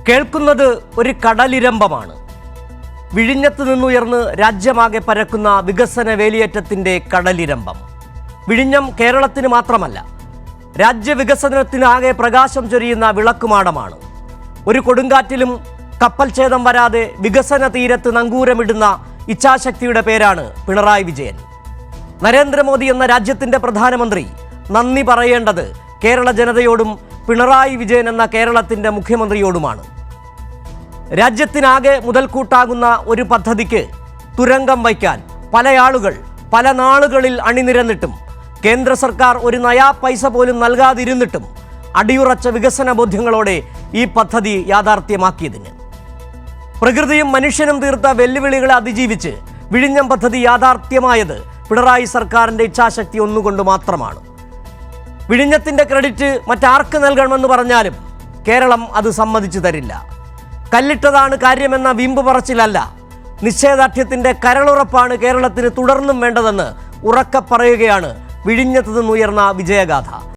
കേൾക്കുന്നത് ഒരു കടലിരമ്പമാണ്. വിഴിഞ്ഞത്ത് നിന്നുയർന്ന് രാജ്യമാകെ പരക്കുന്ന വികസന വേലിയേറ്റത്തിൻ്റെ കടലിരമ്പം. വിഴിഞ്ഞം കേരളത്തിന് മാത്രമല്ല, രാജ്യവികസനത്തിനാകെ പ്രകാശം ചൊരിയുന്ന വിളക്കുമാടമാണ്. ഒരു കൊടുങ്കാറ്റിലും കപ്പൽ ഛേദം വരാതെ വികസന തീരത്ത് നങ്കൂരമിടുന്ന ഇച്ഛാശക്തിയുടെ പേരാണ് പിണറായി വിജയൻ. നരേന്ദ്രമോദി എന്ന രാജ്യത്തിൻ്റെ പ്രധാനമന്ത്രി നന്ദി പറയേണ്ടത് കേരള ജനതയോടും പിണറായി വിജയൻ എന്ന കേരളത്തിൻ്റെ മുഖ്യമന്ത്രിയോടുമാണ്. രാജ്യത്തിനാകെ മുതൽക്കൂട്ടാകുന്ന ഒരു പദ്ധതിക്ക് തുരങ്കം വയ്ക്കാൻ പല ആളുകൾ പല നാളുകളിൽ അണിനിരന്നിട്ടും കേന്ദ്ര സർക്കാർ ഒരു നയാ പൈസ പോലും നൽകാതിരുന്നിട്ടും അടിയുറച്ച വികസന ബോധ്യങ്ങളോടെ ഈ പദ്ധതി യാഥാർത്ഥ്യമാക്കിയതിന് പ്രകൃതിയും മനുഷ്യനും തീർത്ത വെല്ലുവിളികളെ അതിജീവിച്ച് വിഴിഞ്ഞം പദ്ധതി യാഥാർത്ഥ്യമായത് പിണറായി സർക്കാരിൻ്റെ ഇച്ഛാശക്തി ഒന്നുകൊണ്ട് മാത്രമാണ്. വിഴിഞ്ഞത്തിൻ്റെ ക്രെഡിറ്റ് മറ്റാർക്ക് നൽകണമെന്ന് പറഞ്ഞാലും കേരളം അത് സമ്മതിച്ചു തരില്ല. കല്ലിട്ടതാണ് കാര്യമെന്ന വീമ്പ് പറച്ചിലല്ല, നിശ്ചയദാർഢ്യത്തിൻ്റെ കരളുറപ്പാണ് കേരളത്തിന് തുടർന്നും വേണ്ടതെന്ന് ഉറക്കെ പറയുകയാണ് വിഴിഞ്ഞത്ത് നിന്നുയർന്ന വിജയഗാഥ.